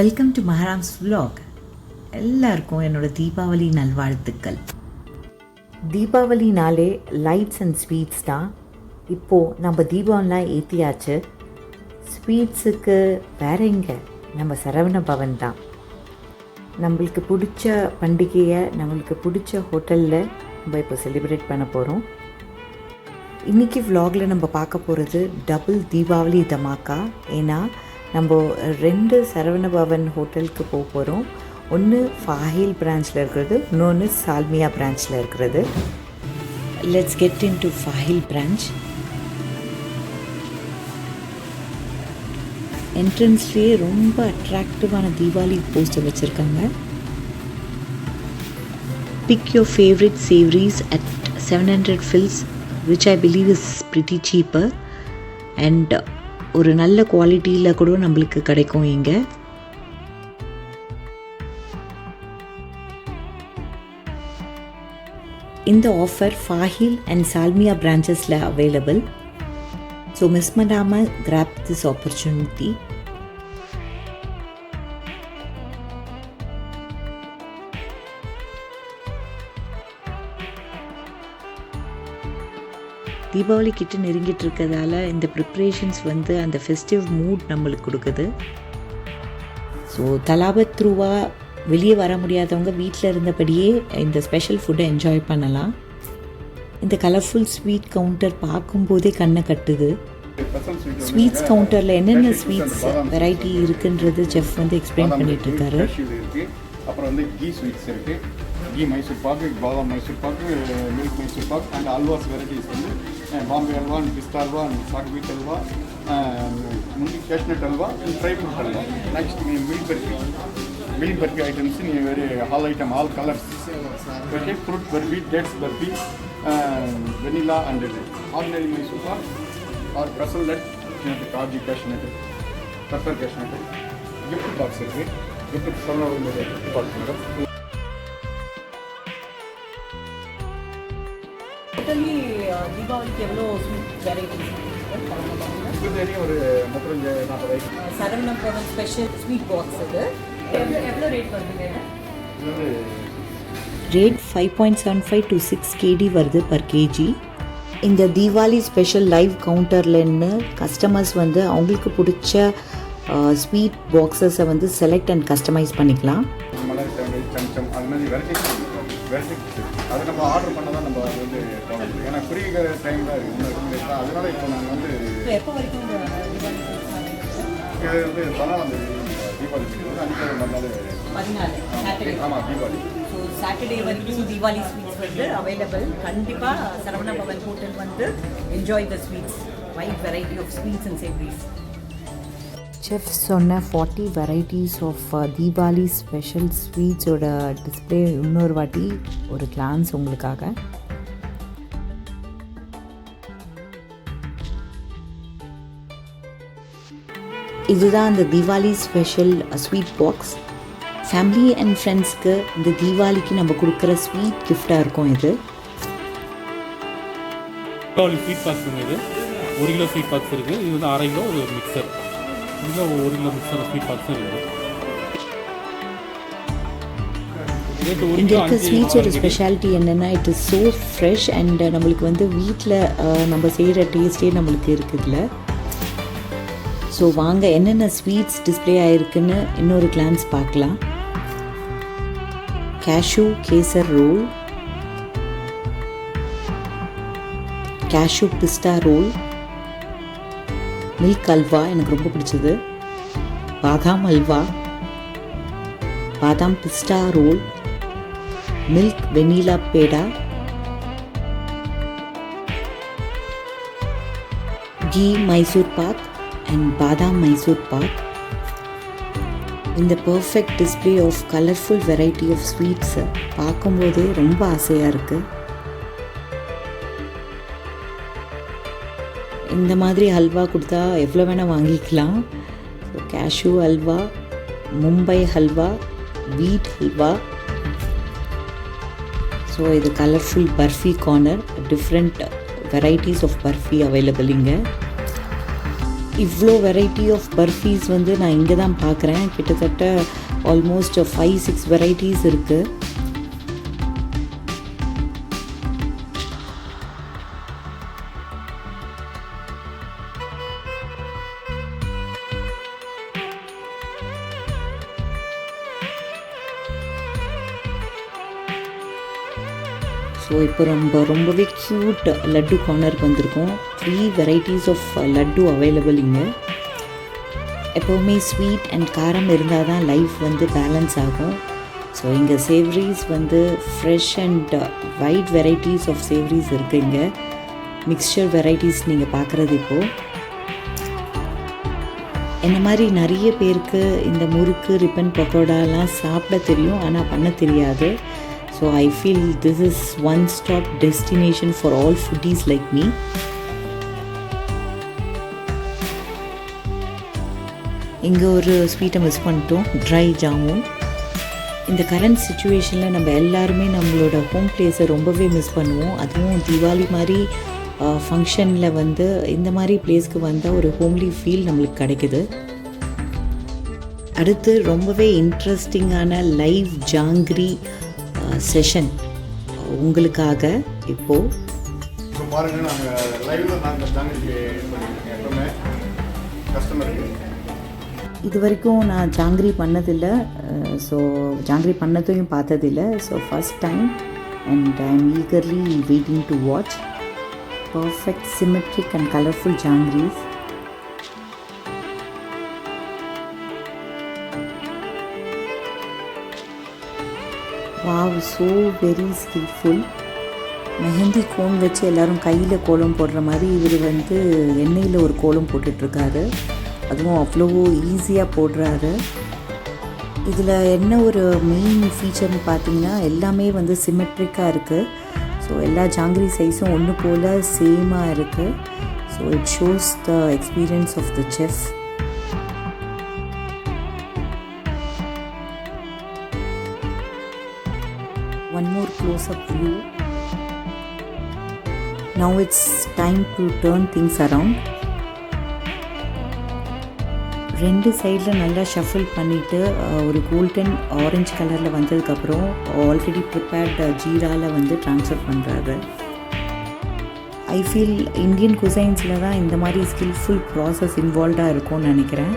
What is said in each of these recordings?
Welcome to மஹராம்ஸ் vlog. எல்லாருக்கும் என்னோட தீபாவளி நல்வாழ்த்துக்கள். தீபாவளினாலே லைட்ஸ் அண்ட் ஸ்வீட்ஸ் தான். இப்போது நம்ம தீபம்லாம் ஏற்றியாச்சு. ஸ்வீட்ஸுக்கு வேற எங்கே, நம்ம சரவண பவன் தான். நம்மளுக்கு பிடிச்ச பண்டிகையை நம்மளுக்கு பிடிச்ச ஹோட்டலில் நம்ம இப்போ செலிப்ரேட் பண்ண போகிறோம். இன்றைக்கி vlogல நம்ம பார்க்க போகிறது டபுள் தீபாவளி தமாக்கா. ஏன்னா நம்ம 2 சரவண பவன் ஹோட்டலுக்கு போக போகிறோம். ஒன்று ஃபாஹில் பிரான்ச்சில் இருக்கிறது, இன்னொன்று சால்மியா பிரான்ச்சில் இருக்கிறது. Let's get into Fahaheel branch. என்ட்ரன்ஸ்லேயே ரொம்ப அட்ராக்டிவான தீபாவளி போஸ்டர் வச்சுருக்காங்க. Pick your favourite savouries at 700 fils, which I believe is pretty cheaper, and ஒரு நல்ல குவாலிட்டியில் கூட நம்மளுக்கு கிடைக்கும் இங்கே. இந்த ஆஃபர் ஃபாஹில் அண்ட் சால்மியா பிரான்ச்சஸில் அவைலபிள். ஸோ மிஸ் பண்ணாமல் கிராப் திஸ் ஆப்பர்ச்சுனிட்டி. தீபாவளி கிட்ட நெருங்கிட்டு இருக்கிறதால இந்த ப்ரிப்ரேஷன்ஸ் அந்த ஃபெஸ்டிவ் மூட் நம்மளுக்கு கொடுக்குது. ஸோ தலாபத் த்ரூவா வெளியே வர முடியாதவங்க வீட்டில் இருந்தபடியே இந்த ஸ்பெஷல் ஃபுட்டை என்ஜாய் பண்ணலாம். இந்த கலர்ஃபுல் ஸ்வீட் கவுண்டர் பார்க்கும்போதே கண்ணை கட்டுது. ஸ்வீட்ஸ் கவுண்டரில் என்னென்ன ஸ்வீட்ஸ் வெரைட்டி இருக்குன்றது செஃப் எக்ஸ்பிளைன் பண்ணிட்டு இருக்காரு. அப்புறம் கீ ஸ்வீட்ஸ் இருக்குது, கீ மைசூர் பாக்கு, பாதாம் Mysore pak, milk Mysore pak and halwas varieties Bombay halwa, pista halwa, சாக் வீட் அல்வா, முந்தி cashew nut halwa and dry fruit halwa. Next milk barfi items very all item, all colours. Okay, fruit barfi, dates barfi, vanilla and ordinary Mysore pak or Brazil nut, காஜி cashew nut, pepper cashew nut. Gift box இருக்குது, gift சொன்ன gift box madam. தீபாவளிக்கு எவ்வளோ sweet varieties ஒரு 35-40 Saravana Bhavan special sweet box. இது எவ்வளோ rate வருதுங்க? Rate 5.75 to 6 kd வருது பர் கேஜி. இந்த தீபாவளி ஸ்பெஷல் லைவ் கவுண்டர்லன்னு கஸ்டமர்ஸ் அவங்களுக்கு பிடிச்ச ஸ்வீட் பாக்ஸஸை செலக்ட் அண்ட் கஸ்டமைஸ் பண்ணிக்கலாம். அது மாதிரி வெரைட்டி அதை நம்ம ஆர்டர் பண்ண தான் நம்ம அது போகணும். ஏன்னா குறுகிய டைம் தான் இருக்குது, அதனால இப்போ நாங்கள் எப்போ வரைக்கும் இது 14 தீபாவளி 14 ஆமாம் தீபாவளி. ஸோ சாட்டர்டே வரைக்கும் தீபாவளி ஸ்வீட்ஸ் அவைலபிள். கண்டிப்பாக Saravana Bhavan hotel enjoy the sweets, wide variety of sweets and savouries. Chef சொன்ன 40 வெரைட்டிஸ் ஆஃப் தீபாவளி ஸ்பெஷல் ஸ்வீட்ஸோட டிஸ்பிளே இன்னொரு வாட்டி ஒரு கிளான்ஸ் உங்களுக்காக. இதுதான் அந்த Deepavali special sweet box. Family and ஃப்ரெண்ட்ஸ்க்கு இந்த தீபாவளிக்கு நம்ம கொடுக்குற ஸ்வீட் கிஃப்டாக இருக்கும். இது தீபாவளி ஸ்வீட் பாக்ஸ். இது 1 கிலோ ஸ்வீட் பாக்ஸ் இருக்குது. இது 1/2 கிலோ ஒரு மிக்சர். இதில் 1 கிலோ மிக்சர் ஸ்வீட் பாக்ஸ் இருக்குது. இங்கே இருக்க ஸ்வீட்ஸோட ஸ்பெஷாலிட்டி என்னென்னா, it is so fresh and நம்மளுக்கு வீட்டில் நம்ம செய்கிற டேஸ்டே நம்மளுக்கு இருக்குதுல்ல. ஸோ வாங்க என்னென்ன ஸ்வீட்ஸ் டிஸ்பிளே ஆகிருக்குன்னு இன்னொரு கிளான்ஸ் பார்க்கலாம். Cashew kesar roll, cashew pista roll, milk halwa எனக்கு ரொம்ப பிடிச்சது, badam halwa, badam pista roll, milk vanilla peda, ghee Mysore pak and badam Mysore pak. இந்த perfect display of colourful variety of ஸ்வீட்ஸை பார்க்கும்போதே ரொம்ப ஆசையாக இருக்குது. இந்த மாதிரி ஹல்வா கொடுத்தா எவ்வளோ வேணால் வாங்கிக்கலாம். Cashew halwa, Mumbai halwa, wheat halwa. So இது colourful barfi corner, different varieties of barfi available இங்கே. இவ்வளோ வெரைட்டி ஆஃப் பர்ஃபீஸ் வந்து நான் இங்கே தான் பார்க்குறேன். கிட்டத்தட்ட ஆல்மோஸ்ட் 5-6 வெரைட்டிஸ் இருக்குது. ஸோ இப்போ ரொம்பவே க்யூட் லட்டு கார்னருக்கு வந்திருக்கோம். 3 வெரைட்டிஸ் ஆஃப் லட்டு அவைலபிள் இங்கே. எப்போவுமே ஸ்வீட் அண்ட் காரம் இருந்தால் தான் லைஃப் வந்து பேலன்ஸ் ஆகும். ஸோ இங்கே சேவரிஸ் வந்து fresh and wide varieties of savouries இருக்குது. இங்கே மிக்சர் வெரைட்டிஸ் நீங்கள் பார்க்குறது இப்போது. என்ன மாதிரி நிறைய பேருக்கு இந்த முறுக்கு, ரிப்பன் பக்கோடாலாம் சாப்பிட தெரியும், ஆனால் பண்ண தெரியாது. So I feel this is one-stop destination for all foodies like me. இங்கே ஒரு ஸ்வீட்டை மிஸ் பண்ணிட்டோம், ட்ரை ஜாமுன். இந்த கரண்ட் சுச்சுவேஷனில் நம்ம எல்லாருமே நம்மளோட ஹோம் பிளேஸை ரொம்பவே மிஸ் பண்ணுவோம். அதுவும் தீபாவளி மாதிரி ஃபங்க்ஷனில் வந்து இந்த மாதிரி பிளேஸ்க்கு வந்தால் ஒரு ஹோம்லி ஃபீல் நம்மளுக்கு கிடைக்குது. அடுத்து ரொம்பவே இன்ட்ரெஸ்டிங்கான லைவ் ஜாங்கிரி செஷன் உங்களுக்காக இப்போது. இப்போ பாருங்கள், நாங்கள் லைவில் நாங்கள் ஜாங்கிரி பண்ணியிருக்கோம். எப்பவுமே கஸ்டமருக்கு இது வரைக்கும் நான் ஜாங்கிரி பண்ணதில்லை. ஸோ ஜாங்கிரி பண்ணதையும் பார்த்ததில்லை. So first time and I am eagerly waiting to watch perfect symmetric and colourful jangiris. Wow, so very skilful. Mehndi cone வச்சு எல்லோரும் கையில் கோலம் போடுற மாதிரி இவர் வந்து எண்ணெயில் ஒரு கோலம் போட்டுட்ருக்காரு. அதுவும் அவ்வளோ ஈஸியாக போடுறாரு. இதில் என்ன ஒரு மெயின் ஃபீச்சர்னு பார்த்தீங்கன்னா எல்லாமே வந்து சிமெட்ரிக்காக இருக்குது. ஸோ எல்லா ஜாங்கிரி சைஸும் ஒன்று போல் சேமாக இருக்குது. So it shows the experience of the chef. One more close-up view. Now it's time to turn things around. ரெண்டு சைடில் நல்லா ஷஃபில் பண்ணிவிட்டு ஒரு கோல்டன் ஆரஞ்சு கலரில் வந்ததுக்கப்புறம் ஆல்ரெடி ப்ரிப்பேர்ட் ஜீராவில் வந்து ட்ரான்ஸ்ஃபர் பண்ணுறாரு. ஐ ஃபீல் இந்தியன் குசைன்ஸில் தான் இந்த மாதிரி ஸ்கில்ஃபுல் ப்ராசஸ் இன்வால்வ்டாக இருக்கும்னு நினைக்கிறேன்.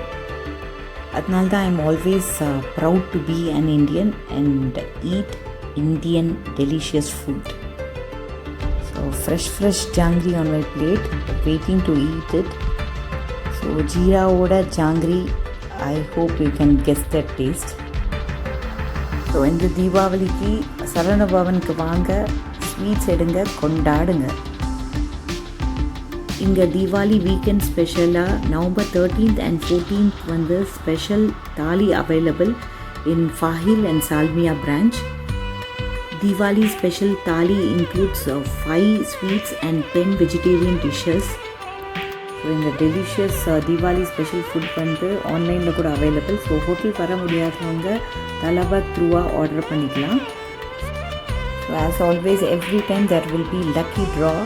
அதனால தான் I am always proud to be an Indian and eat Indian delicious food. So fresh jangri on my plate, waiting to eat it. So jeera oda jangri, I hope you can guess that taste. So இந்த தீபாவளிக்கு சரவண பவனுக்கு வாங்க, sweets எடுங்க, கொண்டாடுங்க. இங்கே Deepavali weekend ஸ்பெஷலாக November 13th and 14th வந்து special தாலி available in Fahil and Salmiya branch. Diwali special thali includes 5 sweets and 10 vegetarian dishes. So in the delicious Diwali special food வந்து ஆன்லைனில் கூட அவைலபிள். ஸோ ஹோட்டல் வர முடியாதவங்க தலபாத் த்ரூவாக ஆர்டர் பண்ணிக்கலாம். So as always every time there will be lucky draw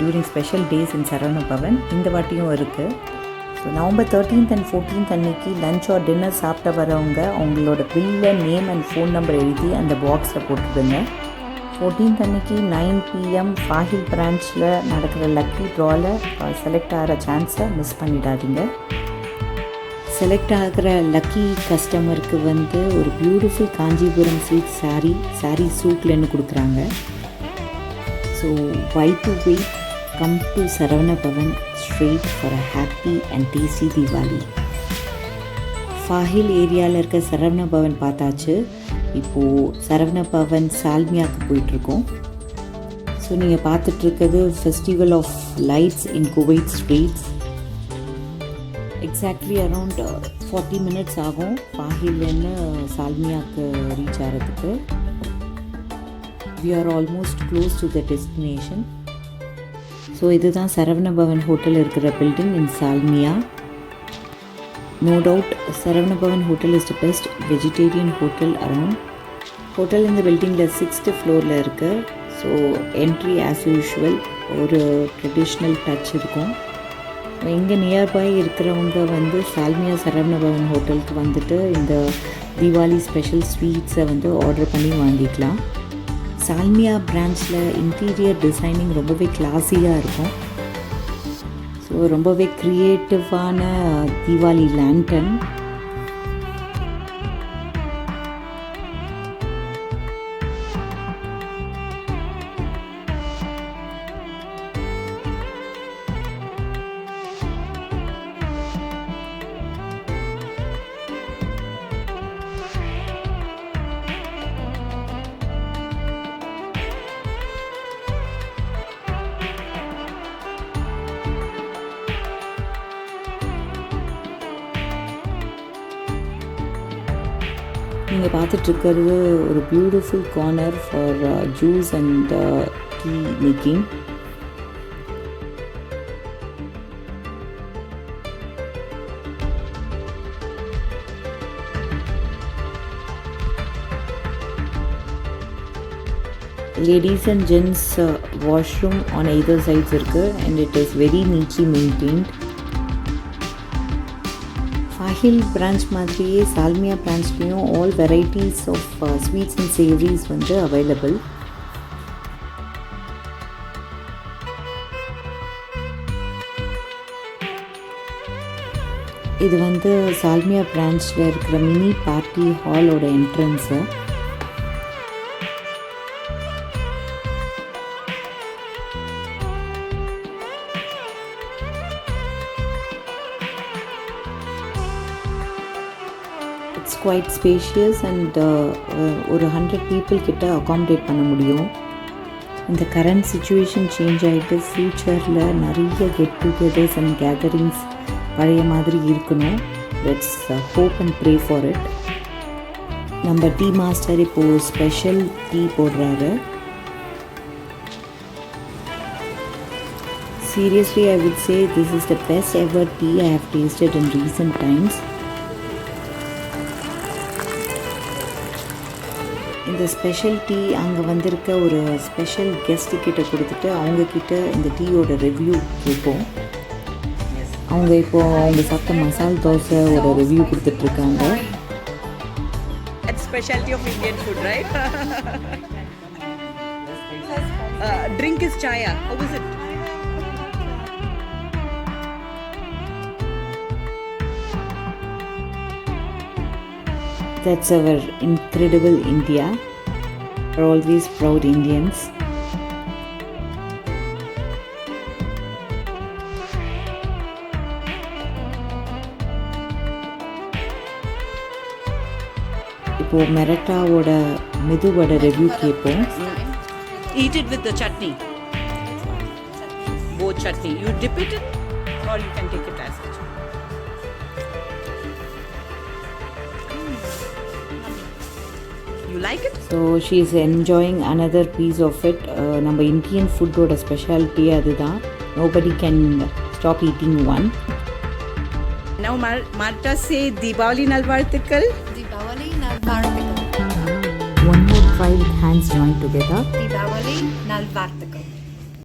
during special days in Saravana Bhavan. இந்த வாட்டியும் இருக்குது. So November 13th and 14th அன்றைக்கி லன்ச் ஆர் டின்னர் சாப்பிட்ட வரவங்க அவங்களோட பில்லை, நேம் அண்ட் ஃபோன் நம்பர் எழுதி அந்த பாக்ஸில் போட்டுடுங்க. 14th அன்றைக்கி 9 PM ஃபாஹில் பிரான்ச்சில் நடக்கிற லக்கி ட்ராவில் செலக்ட் ஆகிற சான்ஸை மிஸ் பண்ணிடாதீங்க. செலக்ட் ஆகிற லக்கி கஸ்டமருக்கு வந்து ஒரு பியூட்டிஃபுல் காஞ்சிபுரம் சில்க் சாரீ சூட்லன்னு கொடுக்குறாங்க. So why to wait? Come to Saravana Bhavan straight for a happy and tasty Diwali. ஃபாஹில் ஏரியாவில் இருக்க சரவண பவன் பார்த்தாச்சு. இப்போது சரவண பவன் சால்மியாவுக்கு போயிட்டுருக்கோம். ஸோ நீங்கள் பார்த்துட்ருக்கிறது festival of lights in Kuwait streets. Exactly around 40 minutes ஆகும் ஃபாஹில்லேருந்து சால்மியாவுக்கு ரீச் ஆகிறதுக்கு. we are almost close to the destination. So இதுதான் சரவண பவன் ஹோட்டல் இருக்கிற building in Salmiya. No doubt Saravana Bhavan hotel is the best vegetarian hotel around. Hotel இந்த பில்டிங்கில் 6th ஃப்ளோரில் இருக்குது. ஸோ என்ட்ரி ஆஸ் யூஷுவல் ஒரு ட்ரெடிஷ்னல் டச் இருக்கும். இங்கே நியர்பை இருக்கிறவங்க வந்து சால்மியா சரவண பவன் ஹோட்டலுக்கு வந்துட்டு இந்த தீபாவளி ஸ்பெஷல் ஸ்வீட்ஸை வந்து ஆர்டர் பண்ணி வாங்கிக்கலாம். சால்மியா பிரான்ச்சில் இன்டீரியர் டிசைனிங் ரொம்பவே கிளாஸியாக இருக்கும். ஸோ ரொம்பவே க்ரியேட்டிவான தீபாவளி லேண்டன். நீங்கள் பார்த்துட்ருக்கிறது ஒரு beautiful corner for juice and tea making. Ladies and gents washroom on either sides இருக்குது and it is very neatly maintained. Fahaheel branch மாதிரியே சால்மியா பிரான்ச்லேயும் all varieties of sweets and savouries வந்து available. இது வந்து Salmiya பிரான்ச்சில் இருக்கிற mini party ஹாலோட entrance. It's quite spacious and ஒரு 100 people கிட்ட அகாமடேட் பண்ண முடியும். இந்த கரண்ட் சுச்சுவேஷன் சேஞ்ச் ஆகிட்டு ஃப்யூச்சரில் நிறைய கெட் டுகெதர்ஸ் அண்ட் கேதரிங்ஸ் பழைய மாதிரி இருக்கணும். Let's hope and pray for it. நம்ம டீ மாஸ்டர் இப்போது ஸ்பெஷல் டீ போடுறாரு. Seriously, I would say this is the best ever tea I have tasted in recent times. இந்த ஸ்பெஷல் டீ அங்கே வந்திருக்க ஒரு ஸ்பெஷல் கெஸ்ட்டு கிட்ட கொடுத்துட்டு அவங்கக்கிட்ட இந்த டீயோட ரிவ்யூ கேட்போம். அவங்க இப்போது அவங்க சாப்பிட்ட மசால் தோசையோட ரிவ்யூ கொடுத்துட்ருக்காங்க. Specialty of Indian food, right? Drink is chaya. How is it? That's our incredible India. We're always proud Indians. இப்போ மெரட்டாவோட மெதுவோட ரிவ்யூ கேட்போம். Eat it with the chutney. Both chutney. You dip it in, or you can take it as it. You like it? So she is enjoying another piece of it. நம்ம Indian ஃபுட்டோட speciality அதுதான். Nobody can stop eating one. Now Marta say Deepavali Nalvarthikal. Deepavali Nalvarthikal. One more try with hands joined together. Deepavali Nalvarthikal.